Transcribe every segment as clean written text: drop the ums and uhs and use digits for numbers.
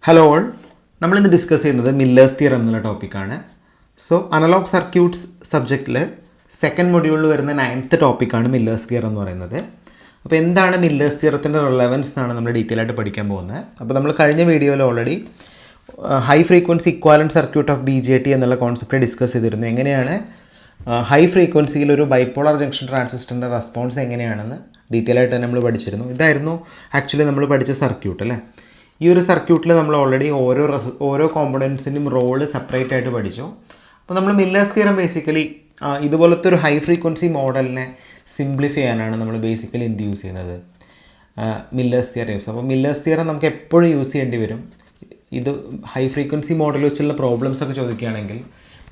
Hello all, നമ്മളിന്ന് discuss ചെയ്യുന്നത് millers theorem എന്നുള്ള ടോപ്പിക്കാണ്. സോ അനലോഗ് സർക്യൂട്ട്സ് സബ്ജക്റ്റിൽ സെക്കൻഡ് മൊഡ്യൂളിൽ വരുന്ന 9th ടോപ്പിക്കാണ് മില്ലേഴ്സ് തിയറം എന്ന് പറയുന്നത്. അപ്പോൾ എന്താണ് മില്ലേഴ്സ് തിയറത്തിൻ്റെ റിലവൻസ് എന്നാണ് നമ്മൾ ഡീറ്റെയിൽ ആയിട്ട് പഠിക്കാൻ പോകുന്നത്. അപ്പോൾ നമ്മൾ കഴിഞ്ഞ വീഡിയോയിൽ already high frequency equivalent circuit of BJT എന്നുള്ള കോൺസെപ്റ്റ് ഡിസ്കസ് ചെയ്തിരുന്നു. എങ്ങനെയാണ് ഹൈ ഫ്രീക്വൻസിയിൽ ഒരു ബൈപോളർ ജംഗ്ഷൻ ട്രാൻസിസ്റ്ററിൻ്റെ റെസ്പോൺസ് എങ്ങനെയാണെന്ന് ഡീറ്റെയിൽ ആയിട്ട് നമ്മൾ പഠിച്ചിരുന്നു. ഇതായിരുന്നു ആക്ച്വലി നമ്മൾ പഠിച്ച സർക്യൂട്ട് അല്ലേ. ഈ ഒരു സർക്യൂട്ടിൽ നമ്മൾ ഓൾറെഡി ഓരോ കോമ്പണൻസിൻ്റെയും റോള് സെപ്പറേറ്റ് ആയിട്ട് പഠിച്ചു. അപ്പോൾ നമ്മൾ മില്ലേഴ്സ് തിയറം ബേസിക്കലി ഇതുപോലത്തെ ഒരു ഹൈ ഫ്രീക്വൻസി മോഡലിനെ സിംപ്ലിഫൈ ചെയ്യാനാണ് നമ്മൾ ബേസിക്കലി എന്ത് യൂസ് ചെയ്യുന്നത്, മില്ലേഴ്സ് തിയറം യൂസ്. അപ്പോൾ മില്ലേഴ്സ് തിയറം നമുക്ക് എപ്പോഴും യൂസ് ചെയ്യേണ്ടി വരും. ഇത് ഹൈ ഫ്രീക്വൻസി മോഡൽ വെച്ചുള്ള പ്രോബ്ലംസ് ഒക്കെ ചോദിക്കുകയാണെങ്കിൽ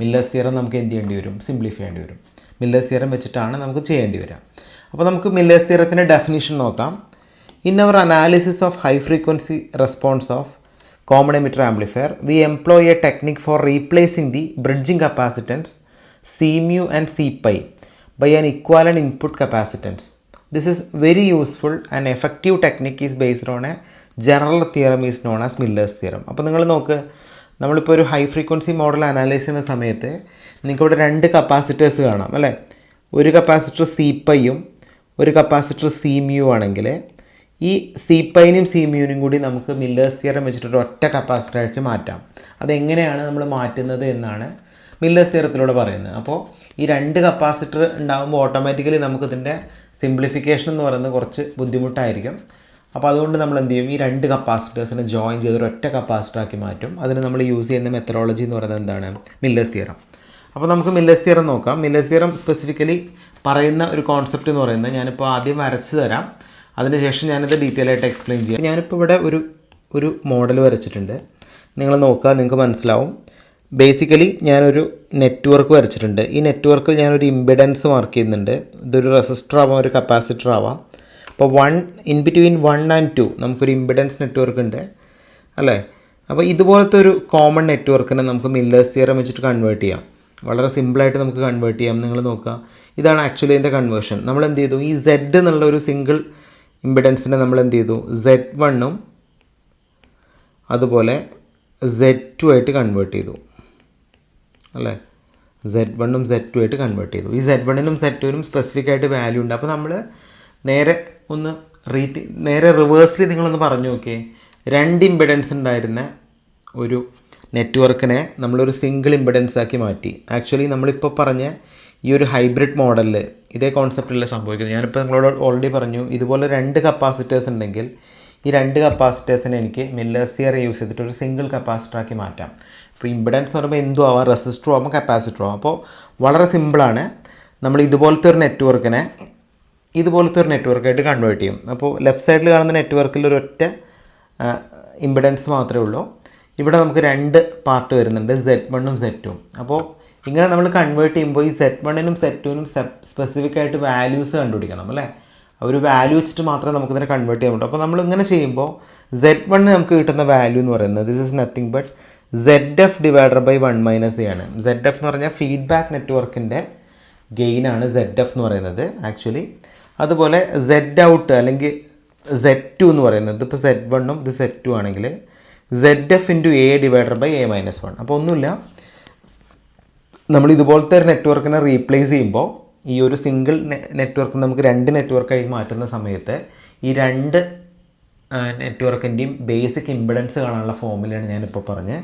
മില്ലേഴ്സ് തിയറം നമുക്ക് എന്ത് ചെയ്യേണ്ടി വരും, സിംപ്ലിഫൈ ചെയ്യേണ്ടി വരും. മില്ലേഴ്സ് തിയറം വെച്ചിട്ടാണ് നമുക്ക് ചെയ്യേണ്ടി വരിക. അപ്പോൾ നമുക്ക് മില്ലേഴ്സ് തിയറത്തിൻ്റെ ഡെഫിനിഷൻ നോക്കാം. In our analysis of high frequency response of common emitter amplifier, we employ a technique for replacing the bridging capacitance C mu and C pi by an equivalent input capacitance. This is very useful and effective technique is based on a general theorem is known as Miller's theorem. അപ്പോൾ നിങ്ങൾ നോക്ക്, നമ്മളിപ്പോൾ ഒരു high frequency model analyse ചെയ്യുന്ന സമയത്ത് നിങ്ങൾക്കിവിടെ രണ്ട് capacitors കാണാം അല്ലേ. ഒരു കപ്പാസിറ്റർ സി പൈയും ഒരു കപ്പാസിറ്റർ സി മ്യൂ ആണെങ്കിൽ ഈ സി പൈനും സി മ്യൂനും കൂടി നമുക്ക് മില്ലേഴ്സ് തിയറം വെച്ചിട്ടൊരു ഒറ്റ കപ്പാസിറ്ററാക്കി മാറ്റാം. അതെങ്ങനെയാണ് നമ്മൾ മാറ്റുന്നത് എന്നാണ് മില്ലേഴ്സ് തിയറത്തിലൂടെ പറയുന്നത്. അപ്പോൾ ഈ രണ്ട് കപ്പാസിറ്റർ ഉണ്ടാകുമ്പോൾ ഓട്ടോമാറ്റിക്കലി നമുക്കിതിൻ്റെ സിംപ്ലിഫിക്കേഷൻ എന്ന് പറയുന്നത് കുറച്ച് ബുദ്ധിമുട്ടായിരിക്കും. അപ്പോൾ അതുകൊണ്ട് നമ്മൾ എന്ത് ചെയ്യും, ഈ രണ്ട് കപ്പാസിറ്റേഴ്സിനെ ജോയിൻ ചെയ്ത് ഒരു ഒറ്റ കപ്പാസിറ്ററാക്കി മാറ്റും. അതിന് നമ്മൾ യൂസ് ചെയ്യുന്ന മെത്തഡോളജി എന്ന് പറയുന്നത് എന്താണ്, മില്ലേഴ്സ് തിയറം. അപ്പോൾ നമുക്ക് മില്ലേഴ്സ് തിയറം നോക്കാം. മില്ലേഴ്സ് തിയറം സ്പെസിഫിക്കലി പറയുന്ന ഒരു കോൺസെപ്റ്റ് എന്ന് പറയുന്നത് ഞാനിപ്പോൾ ആദ്യം വരച്ച് തരാം, അതിനുശേഷം ഞാനിത് ഡീറ്റെയിൽ ആയിട്ട് എക്സ്പ്ലെയിൻ ചെയ്യാം. ഞാനിപ്പോൾ ഇവിടെ ഒരു മോഡൽ വരച്ചിട്ടുണ്ട്. നിങ്ങൾ നോക്കുക, നിങ്ങൾക്ക് മനസ്സിലാവും. ബേസിക്കലി ഞാനൊരു നെറ്റ്വർക്ക് വരച്ചിട്ടുണ്ട്. ഈ നെറ്റ്വർക്കിൽ ഞാനൊരു ഇമ്പിഡൻസ് മാർക്ക് ചെയ്യുന്നുണ്ട്. ഇതൊരു റെസിസ്റ്റർ ആവാം, ഒരു കപ്പാസിറ്റർ ആവാം. അപ്പോൾ ഇൻ ബിറ്റ്വീൻ 1 and 2 നമുക്കൊരു ഇമ്പിഡൻസ് നെറ്റ്വർക്ക് ഉണ്ട് അല്ലേ. അപ്പോൾ ഇതുപോലത്തെ ഒരു കോമൺ നെറ്റ്വർക്കിനെ നമുക്ക് മില്ലേഴ്സ് തിയറം വെച്ചിട്ട് കൺവേർട്ട് ചെയ്യാം. വളരെ സിമ്പിളായിട്ട് നമുക്ക് കൺവേർട്ട് ചെയ്യാം. നിങ്ങൾ നോക്കുക, ഇതാണ് ആക്ച്വലി ഇതിൻ്റെ കൺവേർഷൻ. നമ്മൾ എന്ത് ചെയ്തു, ഈ Z എന്നുള്ള ഒരു സിംഗിൾ ഇമ്പിഡൻസിനെ നമ്മൾ എന്ത് ചെയ്തു, Z1ഉം അതുപോലെ Z2 ആയിട്ട് കൺവേർട്ട് ചെയ്തു അല്ലേ. Z1ഉം Z2 ആയിട്ട് കൺവേർട്ട് ചെയ്തു. ഈ Z1നും Z2നും സ്പെസിഫിക് ആയിട്ട് വാല്യൂ ഉണ്ട്. അപ്പോൾ നമ്മൾ നേരെ റിവേഴ്സിൽ നിങ്ങളൊന്ന് പറഞ്ഞു നോക്കിയേ. രണ്ട് ഇമ്പിഡൻസ് ഉണ്ടായിരുന്ന ഒരു നെറ്റ്വർക്കിനെ നമ്മളൊരു സിംഗിൾ ഇമ്പിഡൻസ് ആക്കി മാറ്റി. ആക്ച്വലി നമ്മളിപ്പോൾ പറഞ്ഞ ഈ ഒരു ഹൈബ്രിഡ് മോഡലിൽ ഇതേ കോൺസെപ്റ്റല്ല സംഭവിക്കുന്നത്. ഞാനിപ്പോൾ നിങ്ങളോട് ഓൾറെഡി പറഞ്ഞു, ഇതുപോലെ രണ്ട് കപ്പാസിറ്റേഴ്സ് ഉണ്ടെങ്കിൽ ഈ രണ്ട് കപ്പാസിറ്റേഴ്സിനെ എനിക്ക് മില്ലേഴ്സ് തിയറം യൂസ് ചെയ്തിട്ട് ഒരു സിംഗിൾ കപ്പാസിറ്ററാക്കി മാറ്റാം. ഇപ്പോൾ ഇമ്പിഡൻസ് എന്ന് പറയുമ്പോൾ എന്തും ആവാം, റെസിസ്റ്ററും ആവാം, കപ്പാസിറ്ററും ആവാം. അപ്പോൾ വളരെ സിമ്പിളാണ്. നമ്മൾ ഇതുപോലത്തെ ഒരു നെറ്റ്വർക്കായിട്ട് കൺവേർട്ട് ചെയ്യും. അപ്പോൾ ലെഫ്റ്റ് സൈഡിൽ കാണുന്ന നെറ്റ്വർക്കിൽ ഒരു ഒറ്റ ഇമ്പിഡൻസ് മാത്രമേ ഉള്ളൂ. ഇവിടെ നമുക്ക് രണ്ട് പാർട്ട് വരുന്നുണ്ട്, Z1ഉം Z2ഉം. അപ്പോൾ ഇങ്ങനെ നമ്മൾ കൺവേർട്ട് ചെയ്യുമ്പോൾ ഈ Z1നും Z2നും സ്പെസിഫിക് ആയിട്ട് വാല്യൂസ് കണ്ടുപിടിക്കണം അല്ലേ. ഒരു വാല്യൂ വെച്ചിട്ട് മാത്രമേ നമുക്കിതിനെ കൺവേർട്ട് ചെയ്യാൻ പറ്റൂ. അപ്പോൾ നമ്മൾ ഇങ്ങനെ ചെയ്യുമ്പോൾ Z1 നമുക്ക് കിട്ടുന്ന വാല്യൂ എന്ന് പറയുന്നത് this is nothing but ZF divided by 1 - A ആണ്. ZF എന്ന് പറഞ്ഞാൽ ഫീഡ്ബാക്ക് നെറ്റ്വർക്കിൻ്റെ ഗെയിനാണ് ZF എന്ന് പറയുന്നത് ആക്ച്വലി. അതുപോലെ Z ഔട്ട് അല്ലെങ്കിൽ Z2 എന്ന് പറയുന്നത്, ഇപ്പോൾ Z1ഉം ഇത് Z2 ആണെങ്കിൽ ZF × A divided by A - 1. അപ്പോൾ ഒന്നുമില്ല, നമ്മൾ ഇതുപോലത്തെ ഒരു നെറ്റ്വർക്കിനെ റീപ്ലേസ് ചെയ്യുമ്പോൾ ഈ ഒരു സിംഗിൾ നെറ്റ്വർക്ക് നമുക്ക് രണ്ട് നെറ്റ്വർക്കായി മാറ്റുന്ന സമയത്ത് ഈ രണ്ട് നെറ്റ്വർക്കിൻ്റെയും ബേസിക് ഇമ്പിഡൻസ് കാണാനുള്ള ഫോമുലയാണ് ഞാനിപ്പോൾ പറഞ്ഞത്.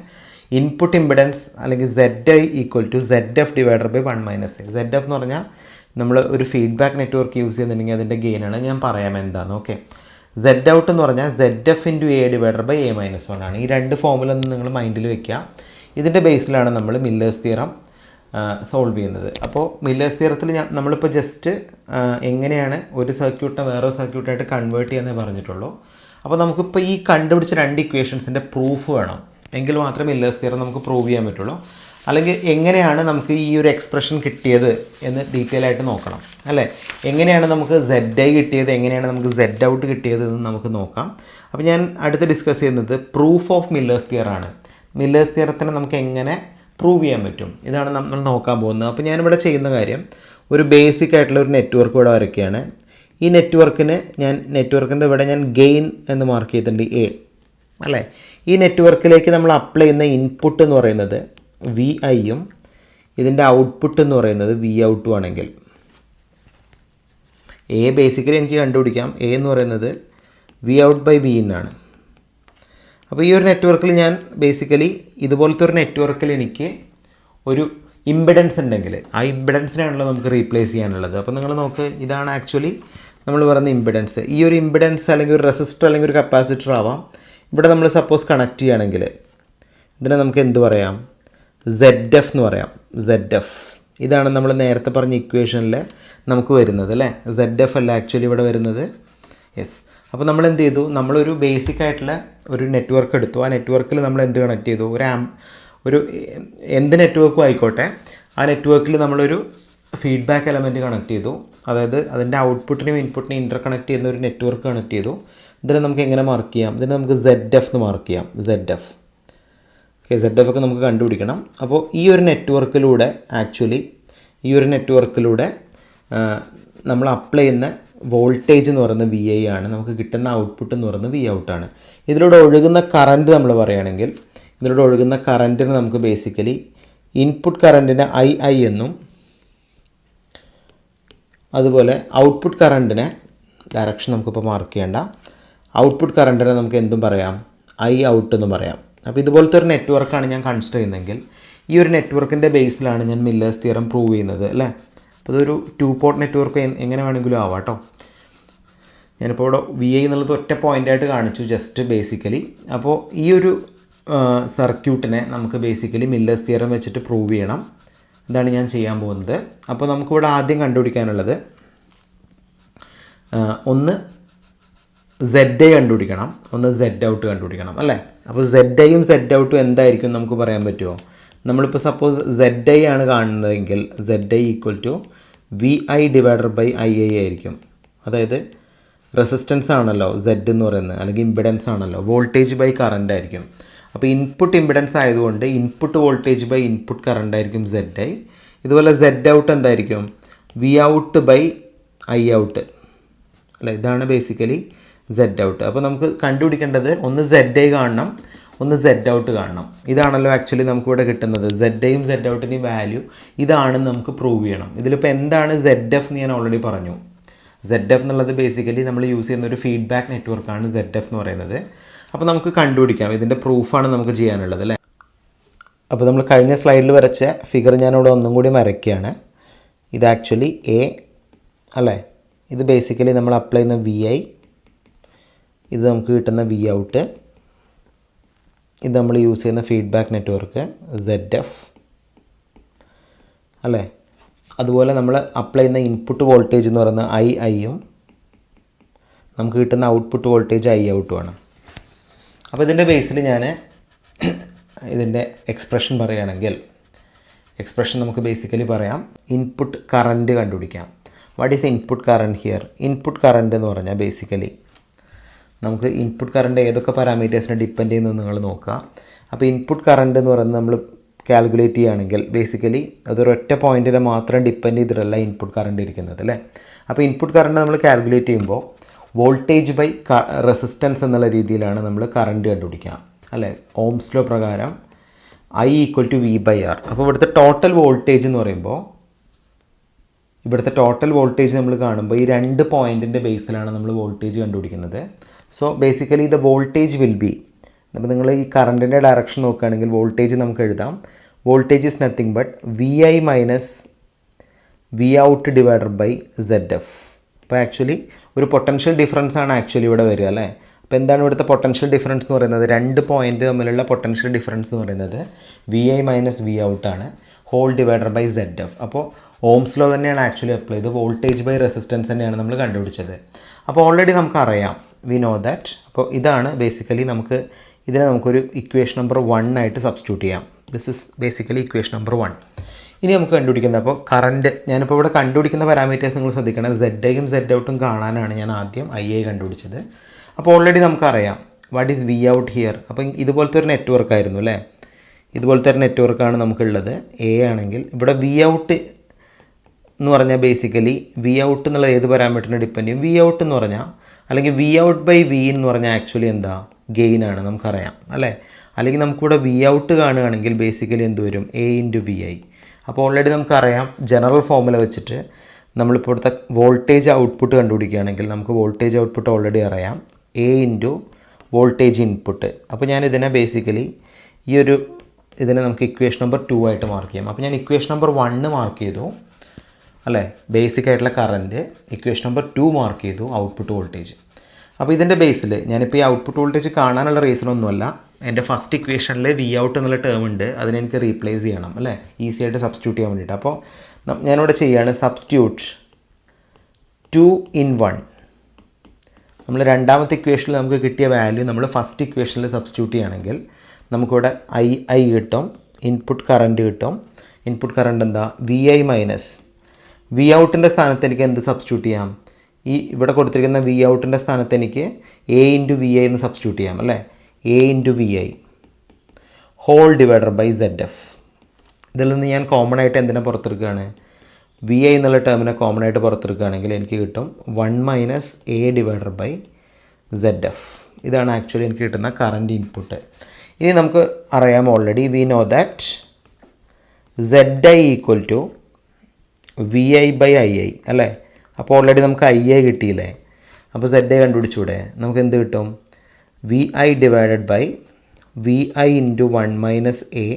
ഇൻപുട്ട് ഇമ്പിഡൻസ് അല്ലെങ്കിൽ ZI = ZF divided by 1 - A. ZF എന്ന് പറഞ്ഞാൽ നമ്മൾ ഒരു ഫീഡ്ബാക്ക് നെറ്റ്വർക്ക് യൂസ് ചെയ്യുന്നുണ്ടെങ്കിൽ അതിൻ്റെ ഗെയിനാണ്. ഞാൻ പറയാം എന്താണ്. ഓക്കെ, Z ഔട്ട് എന്ന് പറഞ്ഞാൽ ZF × A divided by A - 1 ആണ്. ഈ രണ്ട് ഫോമുല ഒന്ന് നിങ്ങൾ മൈൻഡിൽ വെക്കുക. ഇതിൻ്റെ ബേസിലാണ് നമ്മൾ മില്ലേഴ്സ് തിയറം സോൾവ് ചെയ്യുന്നത്. അപ്പോൾ മില്ലേഴ്സ് തിയറത്തിൽ നമ്മളിപ്പോൾ ജസ്റ്റ് എങ്ങനെയാണ് ഒരു സർക്യൂട്ടിനെ വേറൊരു സർക്യൂട്ടായിട്ട് കൺവേർട്ട് ചെയ്യാമെന്നേ പറഞ്ഞിട്ടുള്ളൂ. അപ്പോൾ നമുക്കിപ്പോൾ ഈ കണ്ടുപിടിച്ച രണ്ട് ഇക്വേഷൻസിൻ്റെ പ്രൂഫ് വേണം, എങ്കിൽ മാത്രമേ മില്ലേഴ്സ് തിയറം നമുക്ക് പ്രൂവ് ചെയ്യാൻ പറ്റുള്ളൂ. അല്ലെങ്കിൽ എങ്ങനെയാണ് നമുക്ക് ഈ ഒരു എക്സ്പ്രഷൻ കിട്ടിയത് എന്ന് ഡീറ്റെയിൽ ആയിട്ട് നോക്കണം അല്ലേ. എങ്ങനെയാണ് നമുക്ക് ZI കിട്ടിയത്, എങ്ങനെയാണ് നമുക്ക് Z ഔട്ട് കിട്ടിയത് എന്ന് നമുക്ക് നോക്കാം. അപ്പോൾ ഞാൻ അടുത്ത് ഡിസ്കസ് ചെയ്യുന്നത് പ്രൂഫ് ഓഫ് മില്ലേഴ്സ് തിയറം ആണ്. മില്ലേഴ്സ് തിയറത്തിനെ നമുക്ക് എങ്ങനെ പ്രൂവ് ചെയ്യാൻ പറ്റും, ഇതാണ് നമ്മൾ നോക്കാൻ പോകുന്നത്. അപ്പോൾ ഞാനിവിടെ ചെയ്യുന്ന കാര്യം, ഒരു ബേസിക് ആയിട്ടുള്ള ഒരു നെറ്റ്വർക്ക് ഇവിടെ വരയ്ക്കുകയാണ്. ഈ നെറ്റ്വർക്കിൻ്റെ ഇവിടെ ഞാൻ ഗെയിൻ എന്ന് മാർക്ക് ചെയ്തിട്ടുണ്ട് A. അല്ലേ? ഈ നെറ്റ്വർക്കിലേക്ക് നമ്മൾ അപ്ലൈ ചെയ്യുന്ന ഇൻപുട്ട് എന്ന് പറയുന്നത് വി ഐയും ഇതിൻ്റെ ഔട്ട്പുട്ട് എന്ന് പറയുന്നത് വി ഔട്ടും ആണെങ്കിൽ എ ബേസിക്കലി എനിക്ക് കണ്ടുപിടിക്കാം. എ എന്ന് പറയുന്നത് V out by V in ആണ്. അപ്പോൾ ഈ ഒരു നെറ്റ്വർക്കിൽ ഞാൻ ബേസിക്കലി ഇതുപോലത്തെ ഒരു നെറ്റ്വർക്കിൽ എനിക്ക് ഒരു ഇമ്പിഡൻസ് ഉണ്ടെങ്കിൽ ആ ഇമ്പിഡൻസിനാണല്ലോ നമുക്ക് റീപ്ലേസ് ചെയ്യാനുള്ളത്. അപ്പോൾ നിങ്ങൾ നോക്ക്, ഇതാണ് ആക്ച്വലി നമ്മൾ പറയുന്ന ഇമ്പിഡൻസ്. ഈ ഒരു ഇമ്പിഡൻസ് അല്ലെങ്കിൽ ഒരു റെസിസ്റ്റർ അല്ലെങ്കിൽ ഒരു കപ്പാസിറ്റർ ആവാം. ഇവിടെ നമ്മൾ സപ്പോസ് കണക്ട് ചെയ്യുകയാണെങ്കിൽ ഇതിനെ നമുക്ക് എന്ത് പറയാം? ZF എന്ന് പറയാം. ZF ഇതാണ് നമ്മൾ നേരത്തെ പറഞ്ഞ ഇക്വേഷനിൽ നമുക്ക് വരുന്നത് അല്ലേ? ZF അല്ല ആക്ച്വലി ഇവിടെ വരുന്നത്. യെസ്. അപ്പോൾ നമ്മൾ എന്ത് ചെയ്തു? നമ്മളൊരു ബേസിക് ആയിട്ടുള്ള ഒരു നെറ്റ്വർക്ക് എടുത്തു. ആ നെറ്റ്വർക്കിൽ നമ്മൾ എന്ത് കണക്ട് ചെയ്തു? ഒരു എന്ത് നെറ്റ്വർക്കും ആയിക്കോട്ടെ, ആ നെറ്റ്വർക്കിൽ നമ്മളൊരു ഫീഡ്ബാക്ക് എലമെൻറ്റ് കണക്ട് ചെയ്തു. അതായത് അതിൻ്റെ ഔട്ട്പുട്ടിനെയും ഇൻപുട്ടിനെയും ഇൻ്റർ കണക്ട് ചെയ്യുന്ന ഒരു നെറ്റ്വർക്ക് കണക്ട് ചെയ്തു. ഇതിനെ നമുക്ക് എങ്ങനെ മാർക്ക് ചെയ്യാം? ഇതിനെ നമുക്ക് ZF എന്ന് മാർക്ക് ചെയ്യാം. ZF. ഓക്കെ, ZF ഒക്കെ നമുക്ക് കണ്ടുപിടിക്കണം. അപ്പോൾ ഈ ഒരു നെറ്റ്വർക്കിലൂടെ നമ്മൾ അപ്ലൈ ചെയ്യുന്ന വോൾട്ടേജ് എന്ന് പറയുന്നത് വി ഐ ആണ്. നമുക്ക് കിട്ടുന്ന ഔട്ട്പുട്ട് എന്ന് പറയുന്നത് വി ഔട്ടാണ്. ഇതിലൂടെ ഒഴുകുന്ന കറൻറ്റ് നമ്മൾ പറയുകയാണെങ്കിൽ ഇതിലൂടെ ഒഴുകുന്ന കറൻറ്റിന് നമുക്ക് ബേസിക്കലി ഇൻപുട്ട് കറൻറ്റിനെ ഐ എന്നും അതുപോലെ ഔട്ട്പുട്ട് കറൻറ്റിനെ ഡയറക്ഷൻ നമുക്കിപ്പോൾ മാർക്ക് ചെയ്യേണ്ട, ഔട്ട്പുട്ട് കറൻറ്റിനെ നമുക്ക് എന്തും പറയാം? ഐ ഔട്ട് എന്നും പറയാം. അപ്പോൾ ഇതുപോലത്തെ ഒരു നെറ്റ്വർക്കാണ് ഞാൻ കൺസിഡർ ചെയ്യുന്നതെങ്കിൽ ഈ ഒരു നെറ്റ്വർക്കിൻ്റെ ബേസിലാണ് ഞാൻ മില്ലേഴ്സ് തിയറം പ്രൂവ് ചെയ്യുന്നത് അല്ലേ? അപ്പോൾ ഇതൊരു 2 പോർട്ട് നെറ്റ്വർക്ക് എങ്ങനെ വേണമെങ്കിലും ആവാം കേട്ടോ. ഞാനിപ്പോൾ ഇവിടെ വി ഐ എന്നുള്ളത് ഒറ്റ പോയിൻ്റായിട്ട് കാണിച്ചു ജസ്റ്റ് ബേസിക്കലി. അപ്പോൾ ഈ ഒരു സർക്യൂട്ടിനെ നമുക്ക് ബേസിക്കലി മില്ലേഴ്സ് തിയറം വെച്ചിട്ട് പ്രൂവ് ചെയ്യണം. ഇതാണ് ഞാൻ ചെയ്യാൻ പോകുന്നത്. അപ്പോൾ നമുക്കിവിടെ ആദ്യം കണ്ടുപിടിക്കാനുള്ളത് ഒന്ന് ZA കണ്ടുപിടിക്കണം, ഒന്ന് Z ഔട്ട് കണ്ടുപിടിക്കണം അല്ലേ? അപ്പോൾ ZAയും Z ഔട്ടും എന്തായിരിക്കും നമുക്ക് പറയാൻ പറ്റുമോ? നമ്മളിപ്പോൾ സപ്പോസ് ZA ആണ് കാണുന്നതെങ്കിൽ ZA equal to VI divided by II ആയിരിക്കും. അതായത് റെസിസ്റ്റൻസ് ആണല്ലോ Z എന്ന് പറയുന്നത്, അല്ലെങ്കിൽ ഇമ്പിഡൻസ് ആണല്ലോ, വോൾട്ടേജ് ബൈ കറണ്ട് ആയിരിക്കും. അപ്പോൾ ഇൻപുട്ട് ഇമ്പിഡൻസ് ആയതുകൊണ്ട് input voltage by input current ആയിരിക്കും ZI. ഇതുപോലെ Z ഔട്ട് എന്തായിരിക്കും? V out by I out അല്ല, ഇതാണ് ബേസിക്കലി Z ഔട്ട്. അപ്പോൾ നമുക്ക് കണ്ടുപിടിക്കേണ്ടത് ഒന്ന് ZA കാണണം, ഒന്ന് Z ഔട്ട് കാണണം. ഇതാണല്ലോ ആക്ച്വലി നമുക്കിവിടെ കിട്ടുന്നത്. ZAയും Z ഔട്ടിൻ്റെയും വാല്യൂ ഇതാണെന്ന് നമുക്ക് പ്രൂവ് ചെയ്യണം. ഇതിലിപ്പോൾ എന്താണ് ZF എന്ന് ഞാൻ ഓൾറെഡി പറഞ്ഞു. ZF എന്നുള്ളത് ബേസിക്കലി നമ്മൾ യൂസ് ചെയ്യുന്ന ഒരു ഫീഡ്ബാക്ക് നെറ്റ്വർക്കാണ് ZF എന്ന് പറയുന്നത്. അപ്പോൾ നമുക്ക് കണ്ടുപിടിക്കാം. ഇതിൻ്റെ പ്രൂഫാണ് നമുക്ക് ചെയ്യാനുള്ളത് അല്ലേ? അപ്പോൾ നമ്മൾ കഴിഞ്ഞ സ്ലൈഡിൽ വരച്ച ഫിഗർ ഞാനിവിടെ ഒന്നും കൂടി വരയ്ക്കുകയാണ്. ഇത് ആക്ച്വലി A അല്ലേ? ഇത് ബേസിക്കലി നമ്മൾ അപ്ലൈ ചെയ്യുന്ന VI, ഇത് നമുക്ക് കിട്ടുന്ന വി ഔട്ട്, ഇത് നമ്മൾ യൂസ് ചെയ്യുന്ന ഫീഡ്ബാക്ക് നെറ്റ്വർക്ക് ZF അല്ലേ? അതുപോലെ നമ്മൾ അപ്ലൈ ചെയ്യുന്ന ഇൻപുട്ട് വോൾട്ടേജ് എന്ന് പറയുന്ന ഐയും നമുക്ക് കിട്ടുന്ന ഔട്ട്പുട്ട് വോൾട്ടേജ് ഐ ഔട്ടുമാണ്. അപ്പോൾ ഇതിൻ്റെ ബേസിൽ ഞാൻ ഇതിൻ്റെ എക്സ്പ്രഷൻ പറയുകയാണെങ്കിൽ എക്സ്പ്രഷൻ നമുക്ക് ബേസിക്കലി പറയാം ഇൻപുട്ട് കറൻറ്റ് കണ്ടുപിടിക്കാം. What is input current here? Input current എന്ന് പറഞ്ഞാൽ ബേസിക്കലി നമുക്ക് ഇൻപുട്ട് കറൻറ്റ് ഏതൊക്കെ പാരാമീറ്റേഴ്സിനെ ഡിപ്പെൻഡ് ചെയ്യുന്നത് നിങ്ങൾ നോക്കുക. അപ്പോൾ ഇൻപുട്ട് കറൻറ്റ് എന്ന് പറയുന്നത് നമ്മൾ കാൽക്കുലേറ്റ് ചെയ്യുകയാണെങ്കിൽ ബേസിക്കലി അതൊരൊറ്റ പോയിൻറ്റിനെ മാത്രം ഡിപ്പെൻഡ് ചെയ്തിട്ടല്ല ഇൻപുട്ട് കറൻറ്റ് ഇരിക്കുന്നത് അല്ലേ? അപ്പോൾ ഇൻപുട്ട് കറൻറ്റ് നമ്മൾ കാൽക്കുലേറ്റ് ചെയ്യുമ്പോൾ വോൾട്ടേജ് ബൈ റെസിസ്റ്റൻസ് എന്നുള്ള രീതിയിലാണ് നമ്മൾ കറൻറ്റ് കണ്ടുപിടിക്കുക അല്ലേ? ഓംസ് ലോ പ്രകാരം I ഈക്വൽ ടു V/R. അപ്പോൾ ഇവിടുത്തെ ടോട്ടൽ വോൾട്ടേജ് എന്ന് പറയുമ്പോൾ നമ്മൾ കാണുമ്പോൾ ഈ 2 പോയിൻറ്റിൻ്റെ ബേസിലാണ് നമ്മൾ വോൾട്ടേജ് കണ്ടുപിടിക്കുന്നത്. So basically the voltage will be, അപ്പോൾ നിങ്ങൾ ഈ കറൻറ്റിൻ്റെ ഡയറക്ഷൻ നോക്കുകയാണെങ്കിൽ വോൾട്ടേജ് നമുക്ക് എഴുതാം. Voltage is nothing but VI minus V out divided by ZF. അപ്പോൾ ആക്ച്വലി ഒരു പൊട്ടൻഷ്യൽ ഡിഫറൻസ് ആണ് ആക്ച്വലി ഇവിടെ വരിക അല്ലേ? അപ്പോൾ എന്താണ് ഇവിടുത്തെ പൊട്ടൻഷ്യൽ ഡിഫറൻസ് എന്ന് പറയുന്നത്? 2 പോയിൻറ്റ് തമ്മിലുള്ള പൊട്ടൻഷ്യൽ ഡിഫറൻസ് എന്ന് പറയുന്നത് VI മൈനസ് വി ഔട്ടാണ്, ഹോൾ ഡിവൈഡഡ് ബൈ ZF. അപ്പോൾ ഓംസ് ലോ തന്നെയാണ് ആക്ച്വലി അപ്ലൈ ചെയ്ത് വോൾട്ടേജ് ബൈ റെസിസ്റ്റൻസ് തന്നെയാണ് നമ്മൾ കണ്ടുപിടിച്ചത്. അപ്പോൾ ഓൾറെഡി നമുക്കറിയാം, വി നോ ദാറ്റ്. അപ്പോൾ ഇതാണ് ബേസിക്കലി ഇതിനെ നമുക്കൊരു ഇക്വേഷൻ നമ്പർ 1 ആയിട്ട് സബ്സ്റ്റിറ്റ്യൂട്ട് ചെയ്യാം. This is basically equation number 1. ഇനി നമുക്ക് കണ്ടുപിടിക്കുന്നത്, അപ്പോൾ കറൻറ്റ് ഞാനിപ്പോൾ ഇവിടെ കണ്ടുപിടിക്കുന്ന പാരാമീറ്റേഴ്സ് നിങ്ങൾ ശ്രദ്ധിക്കണം. ZAയും Z ഔട്ടും കാണാനാണ് ഞാൻ ആദ്യം II കണ്ടുപിടിച്ചത്. അപ്പോൾ ഓൾറെഡി നമുക്കറിയാം what is V out here. അപ്പോൾ ഇതുപോലത്തെ ഒരു നെറ്റ്വർക്ക് ആയിരുന്നു അല്ലേ? ഇതുപോലത്തെ ഒരു നെറ്റ്വർക്കാണ് നമുക്കുള്ളത്. A ആണെങ്കിൽ ഇവിടെ വി ഔട്ട് എന്ന് പറഞ്ഞാൽ ബേസിക്കലി വി ഔട്ട് എന്നുള്ള ഏത് പാരാമീറ്ററിനെ ഡിപ്പെൻഡ് ചെയ്യും? വി ഔട്ട് എന്ന് പറഞ്ഞാൽ അല്ലെങ്കിൽ വി ഔട്ട് ബൈ വി എന്ന് പറഞ്ഞാൽ ആക്ച്വലി എന്താ? ഗെയിനാണ് നമുക്കറിയാം അല്ലേ. അല്ലെങ്കിൽ നമുക്കിവിടെ വി ഔട്ട് കാണുകയാണെങ്കിൽ ബേസിക്കലി എന്ത് വരും, എ ഇൻറ്റു വി ഐ. അപ്പോൾ ഓൾറെഡി നമുക്കറിയാം ജനറൽ ഫോർമുല വെച്ചിട്ട് നമ്മളിപ്പോൾ ഇവിടുത്തെ വോൾട്ടേജ് ഔട്ട്പുട്ട് കണ്ടുപിടിക്കുകയാണെങ്കിൽ നമുക്ക് വോൾട്ടേജ് ഔട്ട്പുട്ട് ഓൾറെഡി അറിയാം, എ ഇൻറ്റു വോൾട്ടേജ് ഇൻപുട്ട്. അപ്പോൾ ഞാൻ ഇതിനെ ബേസിക്കലി ഇതിനെ നമുക്ക് ഇക്വേഷൻ നമ്പർ 2 ആയിട്ട് മാർക്ക് ചെയ്യാം. അപ്പോൾ ഞാൻ ഇക്വേഷൻ നമ്പർ 1 മാർക്ക് ചെയ്തു അല്ലേ, ബേസിക് ആയിട്ടുള്ള കറൻറ്റ്. ഇക്വേഷൻ നമ്പർ 2 മാർക്ക് ചെയ്തു, ഔട്ട്പുട്ട് വോൾട്ടേജ്. അപ്പോൾ ഇതിൻ്റെ ബേസിൽ ഞാനിപ്പോൾ ഈ ഔട്ട്പുട്ട് വോൾട്ടേജ് കാണാനുള്ള റീസണൊന്നുമല്ല, എൻ്റെ ഫസ്റ്റ് ഇക്വേഷനിൽ വി ഔട്ട് എന്നുള്ള ടേം ഉണ്ട്, അതിനെനിക്ക് റീപ്ലേസ് ചെയ്യണം അല്ലേ, ഈസി ആയിട്ട് സബ്സ്റ്റിറ്റ്യൂട്ട് ചെയ്യാൻ വേണ്ടിയിട്ട്. അപ്പോൾ ഞാനിവിടെ ചെയ്യുകയാണ് സബ്സ്റ്റിറ്റ്യൂട്ട് 2 in 1. നമ്മൾ രണ്ടാമത്തെ ഇക്വേഷനിൽ നമുക്ക് കിട്ടിയ വാല്യൂ നമ്മൾ ഫസ്റ്റ് ഇക്വേഷനിൽ സബ്സ്റ്റിറ്റ്യൂട്ട് ചെയ്യുകയാണെങ്കിൽ നമുക്കിവിടെ ഐ കിട്ടും, ഇൻപുട്ട് കറൻറ്റ് കിട്ടും. ഇൻപുട്ട് കറൻറ്റ് എന്താ, വി ഐ മൈനസ് വി ഔട്ടിൻ്റെ സ്ഥാനത്ത് എനിക്ക് എന്ത് സബ്സ്റ്റിറ്റ്യൂട്ട് ചെയ്യാം, ഈ ഇവിടെ കൊടുത്തിരിക്കുന്ന വി ഔട്ടിൻ്റെ സ്ഥാനത്ത് എനിക്ക് എ ഇൻറ്റു വി ഐ എന്ന് സബ്സ്റ്റിറ്റ്യൂട്ട് ചെയ്യാം അല്ലേ. A into V I whole divider by Z F. ഇതിൽ നിന്ന് ഞാൻ കോമൺ ആയിട്ട് എന്തിനെ പുറത്തെടുക്കുകയാണ്, വി ഐ എന്നുള്ള ടേമിനെ കോമൺ ആയിട്ട് പുറത്തെടുക്കുകയാണെങ്കിൽ എനിക്ക് കിട്ടും 1 minus A divider by Z F. ഇതാണ് ആക്ച്വലി എനിക്ക് കിട്ടുന്ന കറൻറ്റ് ഇൻപുട്ട്. ഇനി നമുക്ക് അറിയാം already we know that Z I equal to V I by I I അല്ലേ. അപ്പോൾ ഓൾറെഡി നമുക്ക് ഐ ഐ കിട്ടിയില്ലേ, അപ്പോൾ സെഡ് ഐ കണ്ടുപിടിച്ചൂടെ, നമുക്ക് എന്ത് കിട്ടും, V I divided by V I into 1 minus A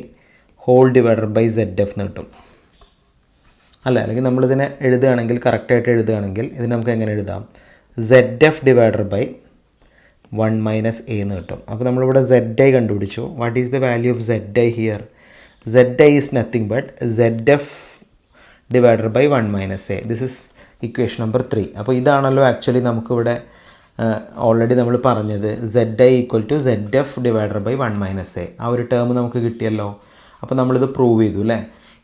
whole divider by Z F എന്ന് കിട്ടും അല്ല. അല്ലെങ്കിൽ നമ്മളിതിനെ എഴുതുകയാണെങ്കിൽ കറക്റ്റായിട്ട് എഴുതുകയാണെങ്കിൽ ഇതിന് നമുക്ക് എങ്ങനെ എഴുതാം, Z F divider by 1 minus A എന്ന് കിട്ടും. അപ്പോൾ നമ്മളിവിടെ സെഡ് ഐ കണ്ടുപിടിച്ചു. What is the value of Z I here, Z I is nothing but Z F divider by 1 minus A. This is equation number 3. അപ്പോൾ ഇതാണല്ലോ actually നമുക്കിവിടെ already നമ്മൾ പറഞ്ഞത്, Z I equal to Z F divider by 1 minus A. ആ ഒരു term നമുക്ക് കിട്ടിയല്ലോ. അപ്പോൾ നമ്മളിത് പ്രൂവ് ചെയ്തു അല്ലേ.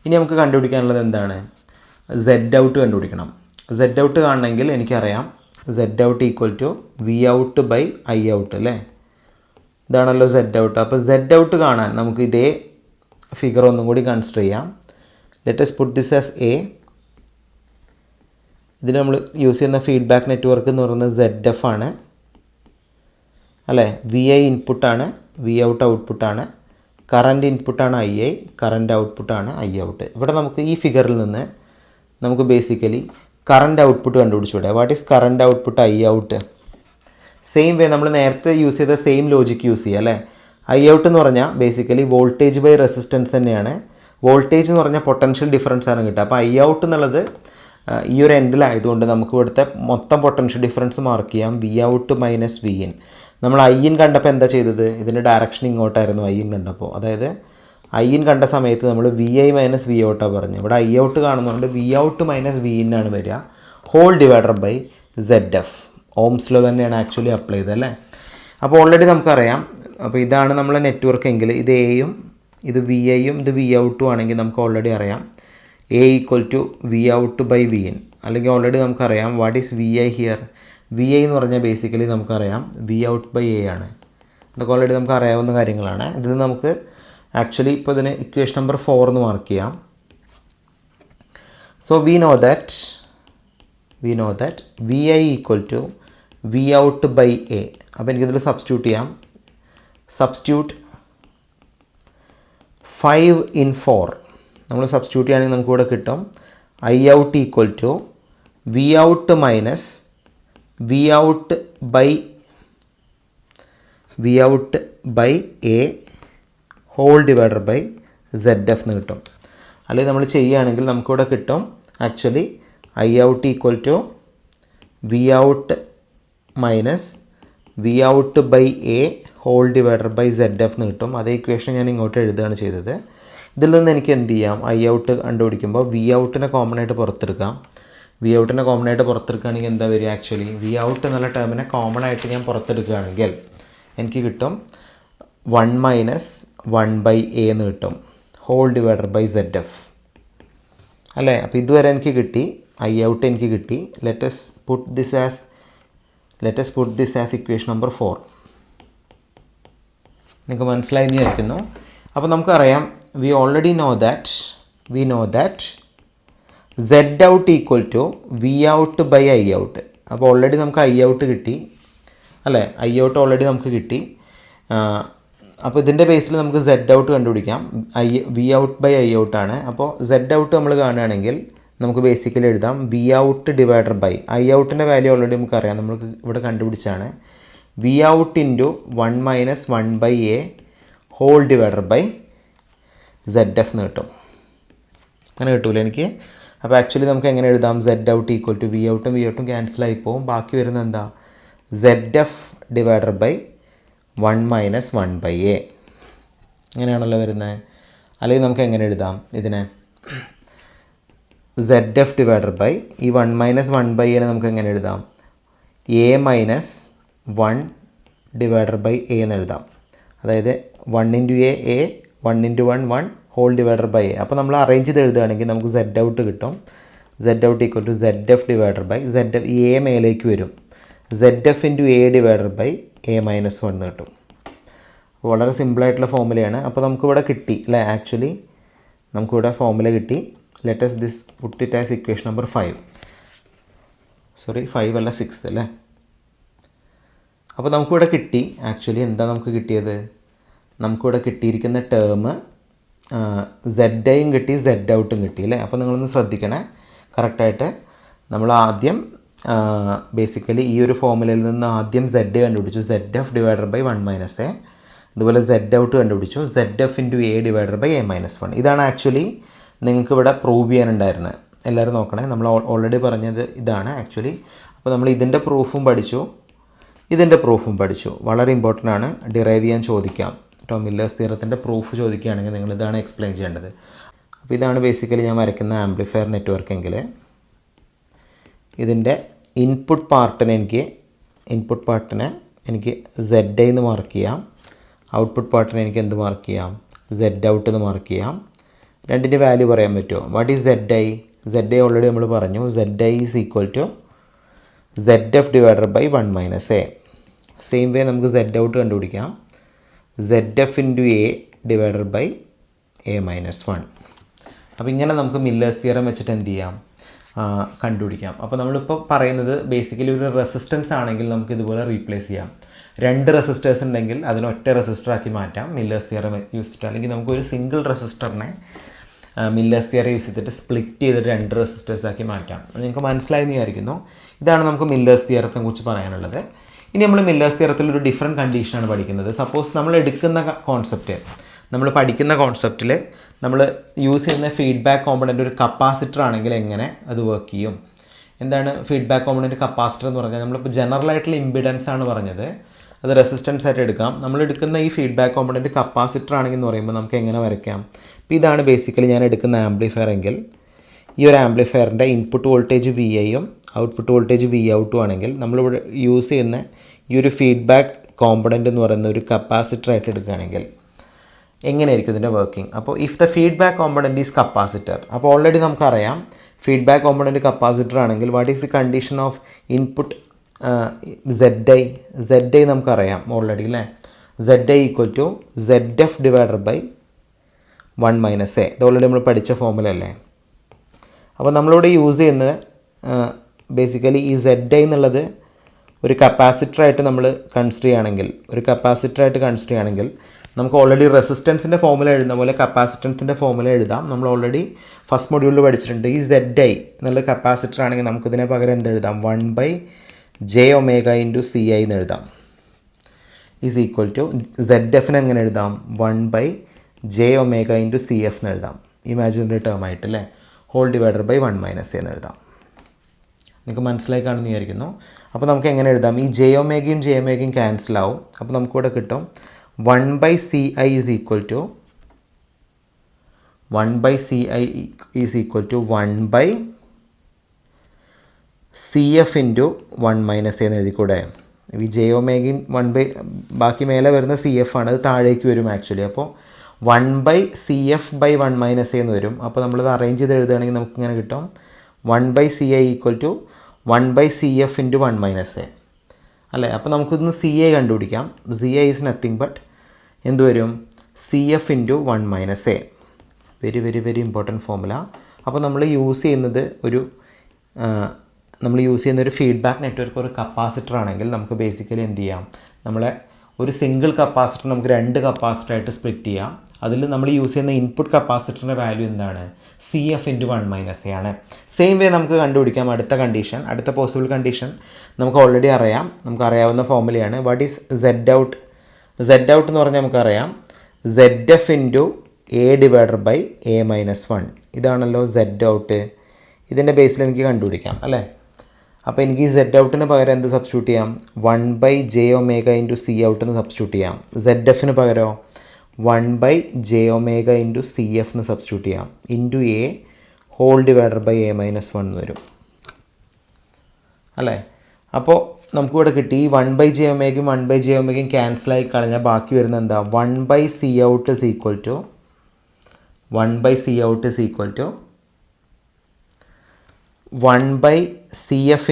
ഇനി നമുക്ക് കണ്ടുപിടിക്കാനുള്ളത് എന്താണ്, സെഡ് ഔട്ട് കണ്ടുപിടിക്കണം. സെഡ് ഔട്ട് കാണണമെങ്കിൽ എനിക്കറിയാം Z out equal to V out by I out അല്ലേ. ഇതാണല്ലോ സെഡ് ഔട്ട്. അപ്പോൾ സെഡ് ഔട്ട് കാണാൻ നമുക്ക് ഇതേ ഫിഗർ ഒന്നും കൂടി കൺസിഡർ ചെയ്യാം. Let us put this as A. ഇതിന് നമ്മൾ യൂസ് ചെയ്യുന്ന ഫീഡ്ബാക്ക് നെറ്റ്വർക്ക് എന്ന് പറയുന്നത് സെഡ് എഫ് ആണ് അല്ലേ. വി ഐ ഇൻപുട്ടാണ്, വി ഔട്ട് ഔട്ട്പുട്ടാണ്, കറൻറ്റ് ഇൻപുട്ടാണ് ഐ ഐ, കറൻറ്റ് ഔട്ട്പുട്ടാണ് ഐ ഔട്ട്. ഇവിടെ നമുക്ക് ഈ ഫിഗറിൽ നിന്ന് നമുക്ക് ബേസിക്കലി കറൻറ്റ് ഔട്ട്പുട്ട് കണ്ടുപിടിച്ചൂടെ. What is current output, i out. Same way നമ്മൾ നേരത്തെ യൂസ് ചെയ്ത സെയിം ലോജിക്ക് യൂസ് ചെയ്യുക അല്ലേ. ഐ ഔട്ട് എന്ന് പറഞ്ഞാൽ ബേസിക്കലി വോൾട്ടേജ് ബൈ റെസിസ്റ്റൻസ് തന്നെയാണ്. വോൾട്ടേജ് എന്ന് പറഞ്ഞാൽ പൊട്ടൻഷ്യൽ ഡിഫറൻസ് ആണ് കിട്ടുക. അപ്പോൾ ഐ ഔട്ട് എന്നുള്ളത് ഈ ഒരു എൻഡിലായതുകൊണ്ട് നമുക്ക് ഇവിടുത്തെ മൊത്തം പൊട്ടൻഷ്യൽ ഡിഫറൻസ് മാർക്ക് ചെയ്യാം, V out minus V in. നമ്മൾ ഐ ഇൻ കണ്ടപ്പോൾ എന്താ ചെയ്തത്, ഇതിൻ്റെ ഡയറക്ഷൻ ഇങ്ങോട്ടായിരുന്നു ഐ ഇൻ കണ്ടപ്പോൾ. അതായത് ഐ ഇൻ കണ്ട സമയത്ത് നമ്മൾ വി ഐ മൈനസ് വി ഔട്ടാണ് പറഞ്ഞു. ഇവിടെ ഐ ഔട്ട് കാണുന്നതുകൊണ്ട് v out minus V in ആണ് വരിക, whole divider by Z f. Ohm's law തന്നെയാണ് ആക്ച്വലി അപ്ലൈ ചെയ്തത് അല്ലേ. അപ്പോൾ ഓൾറെഡി നമുക്കറിയാം. അപ്പോൾ ഇതാണ് നമ്മളെ നെറ്റ്വർക്ക് എങ്കിൽ ഇത് എയും ഇത് വി ഐയും ഇത് വി ഔട്ടും ആണെങ്കിൽ നമുക്ക് ഓൾറെഡി അറിയാം A equal to V out by V in. അല്ലെങ്കിൽ ഓൾറെഡി നമുക്കറിയാം what is V I here. V I എന്ന് പറഞ്ഞാൽ ബേസിക്കലി നമുക്കറിയാം വി ഔട്ട് ബൈ എ ആണ്. ഇതൊക്കെ ഓൾറെഡി നമുക്ക് അറിയാവുന്ന കാര്യങ്ങളാണ്. ഇതിൽ നമുക്ക് ആക്ച്വലി ഇപ്പോൾ ഇതിന് ഇക്വേഷൻ നമ്പർ 4 എന്ന് മാർക്ക് ചെയ്യാം. So we know that V I equal to V out by A. അപ്പോൾ എനിക്കിതിൽ സബ്സ്റ്റിറ്റ്യൂട്ട് ചെയ്യാം. സബ്സ്റ്റിറ്റ്യൂട്ട് 5 in 4 നമ്മൾ സബ്സ്റ്റിറ്റ്യൂട്ട് ചെയ്യുകയാണെങ്കിൽ നമുക്കിവിടെ കിട്ടും I out equal to V out minus V out by A whole divider by Z F എന്ന് കിട്ടും. അല്ലെങ്കിൽ നമ്മൾ ചെയ്യുകയാണെങ്കിൽ നമുക്കിവിടെ കിട്ടും actually I out equal to V out minus V out by A whole divider by Z F എന്ന് കിട്ടും. അതേ ഇക്വേഷൻ ഞാൻ ഇങ്ങോട്ട് എഴുതുകയാണ് ചെയ്തത്. ഇതിൽ നിന്ന് എനിക്ക് എന്ത് ചെയ്യാം, ഐ ഔട്ട് കണ്ടുപിടിക്കുമ്പോൾ വി ഔട്ടിനെ കോമൺ ആയിട്ട് പുറത്തെടുക്കാം. വി ഔട്ടിനെ കോമൺ ആയിട്ട് പുറത്തെടുക്കുകയാണെങ്കിൽ എന്താ വരിക, ആക്ച്വലി വി ഔട്ട് എന്നുള്ള ടേമിനെ കോമൺ ആയിട്ട് ഞാൻ പുറത്തെടുക്കുകയാണെങ്കിൽ എനിക്ക് കിട്ടും 1 മൈനസ് 1 ബൈ എ എന്ന് കിട്ടും, whole divider by Z F അല്ലേ. അപ്പോൾ ഇതുവരെ എനിക്ക് കിട്ടി, ഐ ഔട്ട് എനിക്ക് കിട്ടി. Let us put this as equation number 4. നിങ്ങൾക്ക് മനസ്സിലായി എന്ന് വിചാരിക്കുന്നു. അപ്പോൾ നമുക്കറിയാം we already know that Z out equal to V out by I out. അപ്പോൾ ഓൾറെഡി നമുക്ക് ഐ ഔട്ട് കിട്ടി അല്ലേ. ഐ ഔട്ട് ഓൾറെഡി നമുക്ക് കിട്ടി. അപ്പോൾ ഇതിൻ്റെ ബേസിൽ നമുക്ക് സെഡ് ഔട്ട് കണ്ടുപിടിക്കാം. വി ഔട്ട് ബൈ ഐ ഔട്ടാണ്. അപ്പോൾ സെഡ് ഔട്ട് നമ്മൾ കാണുകയാണെങ്കിൽ നമുക്ക് ബേസിക്കലി എഴുതാം v out divider by i ഔട്ടിൻ്റെ വാല്യൂ ഓൾറെഡി നമുക്കറിയാം, നമുക്ക് ഇവിടെ കണ്ടുപിടിച്ചാണ്. V out into 1 minus 1 by A whole divider by Z F എന്ന് കിട്ടും. അങ്ങനെ കിട്ടൂല എനിക്ക്. അപ്പോൾ ആക്ച്വലി നമുക്ക് എങ്ങനെ എഴുതാം? Z out equal to v ഔട്ടും ക്യാൻസലായി പോകും. ബാക്കി വരുന്നത് എന്താ? Z F divider by 1 minus 1 by a. അങ്ങനെയാണല്ലോ വരുന്നത്. അല്ലെങ്കിൽ നമുക്ക് എങ്ങനെ എഴുതാം ഇതിനെ? സെഡ് എഫ് ഡിവൈഡർ ബൈ ഈ 1 മൈനസ് 1 ബൈ എനെ നമുക്ക് എങ്ങനെ എഴുതാം? A minus 1 divider by A എന്ന് എഴുതാം. അതായത് 1 into A 1 into 1 whole divider by A. അപ്പോൾ നമ്മൾ അറേഞ്ച് ചെയ്ത് എഴുതുകയാണെങ്കിൽ നമുക്ക് സെഡ് ഔട്ട് കിട്ടും. Z out equal to Z F divider by Z F, A മേലേക്ക് വരും, Z F into A divider by A minus 1 എന്ന് കിട്ടും. വളരെ സിമ്പിളായിട്ടുള്ള ഫോമുലയാണ്. അപ്പോൾ നമുക്കിവിടെ കിട്ടി അല്ലേ? ആക്ച്വലി നമുക്കിവിടെ ഫോമുല കിട്ടി. Let us this put it as equation number 5. Sorry 5 അല്ല 6 അല്ലേ? അപ്പോൾ നമുക്കിവിടെ കിട്ടി. ആക്ച്വലി എന്താ നമുക്ക് കിട്ടിയത്? നമുക്കിവിടെ കിട്ടിയിരിക്കുന്ന ടേം സെഡ് ഐയും കിട്ടി, സെഡ് ഔട്ടും കിട്ടി അല്ലേ? അപ്പോൾ നിങ്ങളൊന്ന് ശ്രദ്ധിക്കണേ കറക്റ്റായിട്ട്. നമ്മൾ ആദ്യം ബേസിക്കലി ഈ ഒരു ഫോമുലയിൽ നിന്ന് ആദ്യം സെഡ് കണ്ടുപിടിച്ചു, Z F divider by 1 minus A. അതുപോലെ സെഡ് ഔട്ട് കണ്ടുപിടിച്ചു, Z F into A divider by A minus 1. ഇതാണ് ആക്ച്വലി നിങ്ങൾക്ക് ഇവിടെ പ്രൂവ് ചെയ്യാനുണ്ടായിരുന്നത്. എല്ലാവരും നോക്കണേ, നമ്മൾ ഓൾറെഡി പറഞ്ഞത് ഇതാണ് ആക്ച്വലി. അപ്പോൾ നമ്മൾ ഇതിൻ്റെ പ്രൂഫും പഠിച്ചു, ഇതിൻ്റെ പ്രൂഫും പഠിച്ചു. വളരെ ഇമ്പോർട്ടൻ്റ് ആണ്. ഡിറൈവ് ചെയ്യാൻ ചോദിക്കാം കേട്ടോ. മില്ലേഴ്സ് തിയറത്തിൻ്റെ പ്രൂഫ് ചോദിക്കുകയാണെങ്കിൽ നിങ്ങൾ ഇതാണ് എക്സ്പ്ലെയിൻ ചെയ്യേണ്ടത്. അപ്പോൾ ഇതാണ് ബേസിക്കലി ഞാൻ വരയ്ക്കുന്ന ആംപ്ലിഫയർ നെറ്റ്വർക്ക് എങ്കിൽ ഇതിൻ്റെ ഇൻപുട്ട് പാർട്ടിനെ എനിക്ക് സെഡ് ഐ എന്ന് മാർക്ക് ചെയ്യാം. ഔട്ട്പുട്ട് പാർട്ടിനെ എനിക്ക് എന്ത് മാർക്ക് ചെയ്യാം? സെഡ് ഔട്ട് എന്ന് മാർക്ക് ചെയ്യാം. രണ്ടിൻ്റെ വാല്യൂ പറയാൻ പറ്റുമോ? What is Z I? Z I ഓൾറെഡി നമ്മൾ പറഞ്ഞു. Z I is equal to Z F divider by 1 minus A. Same way നമുക്ക് സെഡ് ഔട്ട് കണ്ടുപിടിക്കാം. Z F into A divider by A minus 1. അപ്പോൾ ഇങ്ങനെ നമുക്ക് മില്ലേഴ്സ് തിയറം വെച്ചിട്ട് എന്ത് ചെയ്യാം? കണ്ടുപിടിക്കാം. അപ്പോൾ നമ്മളിപ്പോൾ പറയുന്നത് ബേസിക്കലി ഒരു റെസിസ്റ്റൻസ് ആണെങ്കിൽ നമുക്ക് ഇതുപോലെ റീപ്ലേസ് ചെയ്യാം. 2 റെസിസ്റ്റേഴ്സ് ഉണ്ടെങ്കിൽ അതിന് ഒറ്റ റെസിസ്റ്ററാക്കി മാറ്റാം മില്ലേഴ്സ് തിയറം യൂസ് ചെയ്തിട്ട്. അല്ലെങ്കിൽ നമുക്കൊരു സിംഗിൾ റെസിസ്റ്ററിനെ മില്ലേഴ്സ് തിയറം യൂസ് ചെയ്തിട്ട് സ്പ്ലിറ്റ് ചെയ്തിട്ട് 2 റെസിസ്റ്റേഴ്സാക്കി മാറ്റാം. നിങ്ങൾക്ക് മനസ്സിലായെന്ന് വിചാരിക്കുന്നു. ഇതാണ് നമുക്ക് മില്ലേഴ്സ് തിയറത്തെ കുറിച്ച് പറയാനുള്ളത്. ഇനി നമ്മൾ മില്ലേഴ്സ് തിയറത്തിൽ ഒരു ഡിഫറെൻറ്റ് കണ്ടീഷനാണ് പഠിക്കുന്നത്. സപ്പോസ് നമ്മൾ എടുക്കുന്ന കോൺസെപ്റ്റ്, നമ്മൾ പഠിക്കുന്ന കോൺസെപ്റ്റിൽ നമ്മൾ യൂസ് ചെയ്യുന്ന ഫീഡ്ബാക്ക് കോമ്പണൻ്റ് ഒരു കപ്പാസിറ്റർ ആണെങ്കിൽ എങ്ങനെ അത് വർക്ക് ചെയ്യും? എന്താണ് ഫീഡ്ബാക്ക് കോമ്പണൻ്റ്? കപ്പാസിറ്റർ എന്ന് പറഞ്ഞാൽ നമ്മളിപ്പോൾ ജനറലായിട്ടുള്ള ഇമ്പിഡൻസ് ആണ് പറഞ്ഞത്, അത് റെസിസ്റ്റൻസ് ആയിട്ട് എടുക്കാം. നമ്മൾ എടുക്കുന്ന ഈ ഫീഡ്ബാക്ക് കോമ്പണൻ്റ് കപ്പാസിറ്റർ ആണെങ്കിൽ എന്ന് പറയുമ്പോൾ നമുക്ക് എങ്ങനെ വരയ്ക്കാം? അപ്പോൾ ഇതാണ് ബേസിക്കലി ഞാൻ എടുക്കുന്ന ആംപ്ലിഫയർ എങ്കിൽ ഈ ഒരു ആംപ്ലിഫയറിൻ്റെ ഇൻപുട്ട് വോൾട്ടേജ് വി ഐയും ഔട്ട്പുട്ട് വോൾട്ടേജ് വി ഔട്ടും ആണെങ്കിൽ നമ്മളിവിടെ യൂസ് ചെയ്യുന്ന ഈ ഒരു ഫീഡ്ബാക്ക് കോമ്പണൻ്റ് എന്ന് പറയുന്ന ഒരു കപ്പാസിറ്റർ ആയിട്ട് എടുക്കുകയാണെങ്കിൽ എങ്ങനെയായിരിക്കും ഇതിൻ്റെ വർക്കിംഗ്? അപ്പോൾ if the feedback component is capacitor, അപ്പോൾ ഓൾറെഡി നമുക്കറിയാം ഫീഡ്ബാക്ക് കോമ്പണൻ്റ് കപ്പാസിറ്റർ ആണെങ്കിൽ what is the condition of input Z I നമുക്കറിയാം ഓൾറെഡി അല്ലേ? Z I equal to Z F divider by 1 minus A. ഇത് ഓൾറെഡി നമ്മൾ പഠിച്ച formula അല്ലേ? അപ്പോൾ നമ്മളിവിടെ യൂസ് ചെയ്യുന്നത് ബേസിക്കലി ഈ സെഡ് ഐ എന്നുള്ളത് ഒരു കപ്പാസിറ്ററായിട്ട് നമ്മൾ കൺസിഡർ ചെയ്യുകയാണെങ്കിൽ നമുക്ക് ഓൾറെഡി റെസിസ്റ്റൻസിൻ്റെ ഫോമുല എഴുതുന്ന പോലെ കപ്പാസിറ്റൻസിൻ്റെ ഫോമുല എഴുതാം. നമ്മൾ ഓൾറെഡി ഫസ്റ്റ് മൊഡ്യൂളിൽ പഠിച്ചിട്ടുണ്ട്. ഈ സെഡ് ഐ എന്നുള്ള കപ്പാസിറ്റർ ആണെങ്കിൽ നമുക്കിതിനെ പകരം എന്തെഴുതാം? 1/j omega into C I എന്ന് എഴുതാം. ഈസ് ഈക്വൽ ടു സെഡ് എഫിന് എങ്ങനെ എഴുതാം? 1/j omega into C F എന്ന് എഴുതാം. ഇമാജിനറി ടേം ആയിട്ട് അല്ലേ? ഹോൾ ഡിവൈഡർ ബൈ 1 മൈനസ് എന്ന് എഴുതാം. നിങ്ങൾക്ക് മനസ്സിലായി കാണുമെന്ന് വിചാരിക്കുന്നു. അപ്പോൾ നമുക്ക് എങ്ങനെ എഴുതാം? ഈ ജെ ഒമേഗയും ക്യാൻസൽ ആവും. അപ്പോൾ നമുക്കിവിടെ കിട്ടും 1/ci is equal to 1/cf into 1 minus എന്ന് എഴുതിക്കൂടെ? ഈ ജെ ഒമേഗയും ബാക്കി മേലെ വരുന്ന സി എഫ് ആണ്, അത് താഴേക്ക് വരും ആക്ച്വലി. അപ്പോൾ 1/cf/1 മൈനസ് എന്ന് വരും. അപ്പോൾ നമ്മളിത് അറേഞ്ച് ചെയ്ത് എഴുതുകയാണെങ്കിൽ നമുക്കിങ്ങനെ കിട്ടും 1/ci equal to 1/cf into 1 minus A അല്ലേ? അപ്പോൾ നമുക്കിതൊന്ന് സി ഐ കണ്ടുപിടിക്കാം. C I is nothing but എന്ത് വരും? cf into 1 minus A. Very very very important formula. അപ്പോൾ നമ്മൾ യൂസ് ചെയ്യുന്നത് ഒരു ഫീഡ്ബാക്ക് നെറ്റ്വർക്ക് ഒരു കപ്പാസിറ്റർ ആണെങ്കിൽ നമുക്ക് ബേസിക്കലി എന്ത് ചെയ്യാം? നമ്മളെ ഒരു സിംഗിൾ കപ്പാസിറ്റർ നമുക്ക് 2 കപ്പാസിറ്ററായിട്ട് സ്പ്ലിറ്റ് ചെയ്യാം. അതിൽ നമ്മൾ യൂസ് ചെയ്യുന്ന ഇൻപുട്ട് കപ്പാസിറ്ററിൻ്റെ വാല്യൂ എന്താണ്? CF × 1 - ആണ്. സെയിം വേ നമുക്ക് കണ്ടുപിടിക്കാം അടുത്ത കണ്ടീഷൻ. അടുത്ത പോസിബിൾ കണ്ടീഷൻ നമുക്ക് ഓൾറെഡി അറിയാം, നമുക്കറിയാവുന്ന ഫോർമുലയാണ്. What is Z out? Z out എന്ന് പറഞ്ഞാൽ നമുക്കറിയാം ZF × A/A-1. ഇതാണല്ലോ Z ഔട്ട്. ഇതിൻ്റെ ബേസിൽ എനിക്ക് കണ്ടുപിടിക്കാം അല്ലേ. അപ്പോൾ എനിക്ക് ഈ Z ഔട്ടിന് പകരം എന്ത് സബ്സ്റ്റിറ്റ്യൂട്ട് ചെയ്യാം? 1/jω × C ഔട്ട് എന്ന് സബ്സ്റ്റിറ്റ്യൂട്ട് ചെയ്യാം. ZFന് പകരം 1/jω × CF എന്ന് സബ്സ്റ്റിറ്റ്യൂട്ട് ചെയ്യാം. A/A-1 എന്ന് വരും അല്ലേ. അപ്പോൾ നമുക്കിവിടെ കിട്ടി 1/jω 1/jω ക്യാൻസലായി കളഞ്ഞാൽ ബാക്കി വരുന്ന എന്താ? 1/Cout is equal to 1/CF ×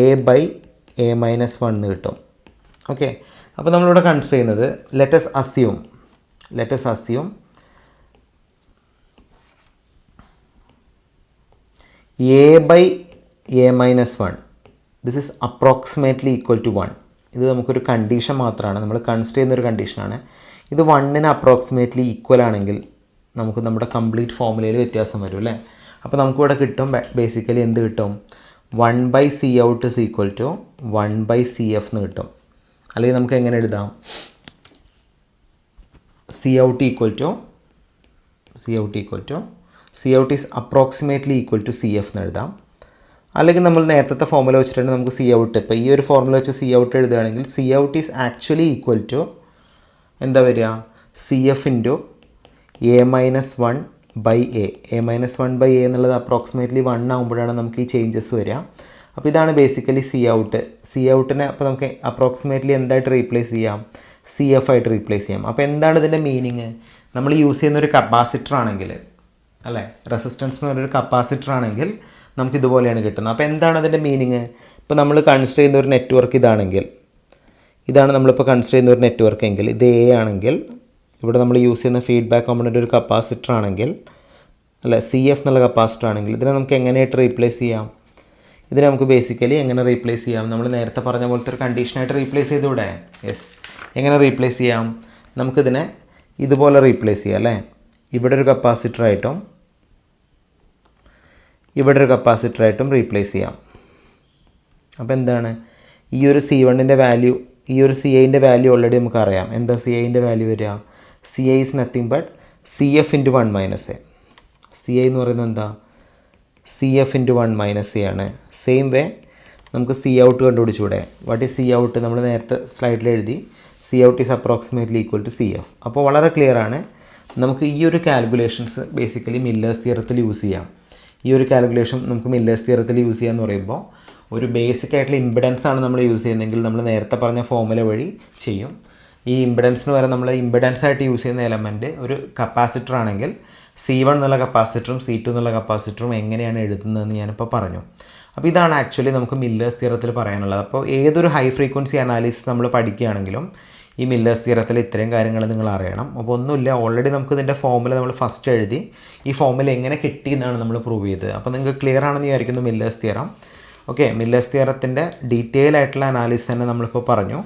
A/A-1 എന്ന് കിട്ടും. ഓക്കെ, അപ്പോൾ നമ്മളിവിടെ കൺസിഡർ ചെയ്യുന്നത് let us assume A/A-1 this is approximately equal to 1. ഇത് നമുക്കൊരു കണ്ടീഷൻ മാത്രമാണ്, നമ്മൾ കൺസിഡർ ചെയ്യുന്നൊരു കണ്ടീഷനാണ്. ഇത് 1ന് അപ്രോക്സിമേറ്റ്ലി ഈക്വൽ ആണെങ്കിൽ നമുക്ക് നമ്മുടെ കംപ്ലീറ്റ് ഫോർമുലയിൽ വ്യത്യാസം വരും അല്ലേ. അപ്പോൾ നമുക്കിവിടെ കിട്ടും ബേസിക്കലി എന്ത് കിട്ടും? 1/Cout is equal to 1/CF എന്ന് കിട്ടും. അല്ലെങ്കിൽ നമുക്ക് എങ്ങനെ എഴുതാം? Cout is approximately equal to CF എന്ന് എഴുതാം. അല്ലെങ്കിൽ നമ്മൾ നേരത്തെ ഫോർമുല വെച്ചിട്ടുണ്ടെങ്കിൽ നമുക്ക് Cout, ഇപ്പോൾ ഈ ഒരു ഫോർമുല വെച്ച് Cout എഴുതുകയാണെങ്കിൽ Cout is actually equal to എന്താ വരിക? CF × A-1/A. A-1/A എന്നുള്ളത് അപ്രോക്സിമേറ്റ്ലി 1 ആകുമ്പോഴാണ് നമുക്ക് ഈ ചേഞ്ചസ് വരിക. അപ്പോൾ ഇതാണ് ബേസിക്കലി Coutനെ അപ്പോൾ നമുക്ക് അപ്രോക്സിമേറ്റ്ലി എന്തായിട്ട് റീപ്ലേസ് ചെയ്യാം? CF ആയിട്ട് റീപ്ലേസ് ചെയ്യാം. അപ്പോൾ എന്താണ് ഇതിൻ്റെ മീനിങ്? നമ്മൾ യൂസ് ചെയ്യുന്ന ഒരു കപ്പാസിറ്റർ ആണെങ്കിൽ അല്ലേ, റെസിസ്റ്റൻസ് എന്ന് പറയുന്നൊരു കപ്പാസിറ്റർ ആണെങ്കിൽ നമുക്ക് ഇതുപോലെയാണ് കിട്ടുന്നത്. അപ്പോൾ എന്താണ് അതിൻ്റെ മീനിങ്? ഇപ്പോൾ നമ്മൾ കൺസിഡർ ചെയ്യുന്ന ഒരു നെറ്റ്വർക്ക് ഇതാണ് നമ്മളിപ്പോൾ കൺസിഡർ ചെയ്യുന്ന ഒരു നെറ്റ്വർക്ക് എങ്കിൽ ഇത് A ആണെങ്കിൽ ഇവിടെ നമ്മൾ യൂസ് ചെയ്യുന്ന ഫീഡ്ബാക്ക് കോമ്പണൻ്റ് ഒരു കപ്പാസിറ്റർ ആണെങ്കിൽ അല്ല CF എന്നുള്ള കപ്പാസിറ്റർ ആണെങ്കിൽ ഇതിനെ നമുക്ക് എങ്ങനെയായിട്ട് റീപ്ലേസ് ചെയ്യാം? ഇതിനെ നമുക്ക് ബേസിക്കലി എങ്ങനെ റീപ്ലേസ് ചെയ്യാം? നമ്മൾ നേരത്തെ പറഞ്ഞ പോലത്തെ ഒരു കണ്ടീഷനായിട്ട് റീപ്ലേസ് ചെയ്തുകൂടെ? യെസ്. എങ്ങനെ റീപ്ലേസ് ചെയ്യാം? നമുക്കിതിനെ ഇതുപോലെ റീപ്ലേസ് ചെയ്യാം അല്ലേ. ഇവിടെ ഒരു കപ്പാസിറ്ററായിട്ടും ഇവിടെ ഒരു കപ്പാസിറ്ററായിട്ടും റീപ്ലേസ് ചെയ്യാം. അപ്പോൾ എന്താണ് ഈ ഒരു C1ൻ്റെ വാല്യൂ, ഈ ഒരു CIൻ്റെ വാല്യൂ ഓൾറെഡി നമുക്കറിയാം. എന്താ CIൻ്റെ വാല്യൂ വരിക? CI is nothing but CF × 1 - A. CI എന്ന് പറയുന്നത് എന്താ? CF × 1 - A ആണ്. സെയിം വേ നമുക്ക് Cout കണ്ടുപിടിച്ചൂടെ? What is Cout? നമ്മൾ നേരത്തെ സ്ലൈഡിൽ എഴുതി Cout is approximately equal to CF. അപ്പോൾ വളരെ ക്ലിയർ ആണ്. നമുക്ക് ഈ ഒരു കാൽക്കുലേഷൻസ് ബേസിക്കലി മില്ലേഴ്സ് തിയറത്തിൽ യൂസ് ചെയ്യാം. ഈ ഒരു കാൽക്കുലേഷൻ നമുക്ക് മില്ലേഴ്സ് തിയറത്തിൽ യൂസ് ചെയ്യാന്ന് പറയുമ്പോൾ ഒരു ബേസിക് ആയിട്ടുള്ള ഇമ്പിഡൻസ് ആണ് നമ്മൾ യൂസ് ചെയ്യുന്നതെങ്കിൽ നമ്മൾ നേരത്തെ പറഞ്ഞ ഫോർമുല വഴി ചെയ്യും. ഈ ഇമ്പിഡൻസിന് വരെ നമ്മൾ ഇമ്പിഡൻസ് ആയിട്ട് യൂസ് ചെയ്യുന്ന എലമെൻറ്റ് ഒരു കപ്പാസിറ്റർ ആണെങ്കിൽ C1 എന്നുള്ള കപ്പാസിറ്ററും C2 എന്നുള്ള കപ്പാസിറ്ററും എങ്ങനെയാണ് എഴുതുന്നതെന്ന് ഞാനിപ്പോൾ പറഞ്ഞു. അപ്പോൾ ഇതാണ് ആക്ച്വലി നമുക്ക് മില്ലേഴ്സ് തിയറത്തിൽ പറയാനുള്ളത്. അപ്പോൾ ഏതൊരു ഹൈ ഫ്രീക്വൻസി അനാലിസിസ് നമ്മൾ പഠിക്കുകയാണെങ്കിലും ഈ മില്ലേഴ്സ് തിയറത്തിൽ ഇത്രയും കാര്യങ്ങൾ നിങ്ങൾ അറിയണം. അപ്പോൾ ഒന്നുമില്ല, ഓൾറെഡി നമുക്ക് ഇതിൻ്റെ ഫോർമുല നമ്മൾ ഫസ്റ്റ് എഴുതി ഈ ഫോർമുല എങ്ങനെ കിട്ടിയെന്നാണ് നമ്മൾ പ്രൂവ് ചെയ്തത്. അപ്പോൾ നിങ്ങൾക്ക് ക്ലിയർ ആണെന്ന് വിചാരിക്കുന്നു മില്ലേഴ്സ് തിയറം. ഓക്കെ, മില്ലേഴ്സ് തിയറത്തിൻ്റെ ഡീറ്റെയിൽ ആയിട്ടുള്ള അനാലിസിസ് തന്നെ നമ്മളിപ്പോൾ പറഞ്ഞു.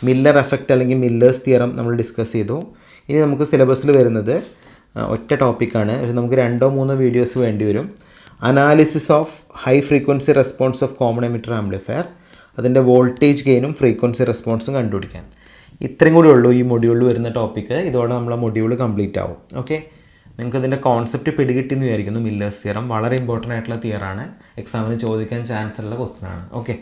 മില്ലർ എഫക്റ്റ് അല്ലെങ്കിൽ മില്ലേഴ്സ് തിയറം നമ്മൾ ഡിസ്കസ് ചെയ്തു. ഇനി നമുക്ക് സിലബസിൽ വരുന്നത് ഒറ്റ ടോപ്പിക്കാണ്. നമുക്ക് 2-3 വീഡിയോസ് വേണ്ടി വരും. Analysis of high frequency response of common emitter amplifier, അതിൻ്റെ വോൾട്ടേജ് ഗെയിനും ഫ്രീക്വൻസി റെസ്പോൺസും കണ്ടുപിടിക്കാൻ. ഇത്രയും കൂടി ഉള്ളൂ ഈ മൊഡ്യൂളിൽ വരുന്ന ടോപ്പിക്ക്. ഇതോടെ നമ്മളെ മൊഡ്യൂൾ കംപ്ലീറ്റ് ആവും. ഓക്കെ, നിങ്ങൾക്ക് ഇതിൻ്റെ കോൺസെപ്റ്റ് പിടികിട്ടിയെന്ന് വിചാരിക്കുന്നു. മില്ലേഴ്സ് തിയറം വളരെ ഇമ്പോർട്ടൻ്റ് ആയിട്ടുള്ള തിയറാണ്. എക്സാമിന് ചോദിക്കാൻ ചാൻസ് ഉള്ള ക്വസ്റ്റ്യൻ ആണ്. ഓക്കെ.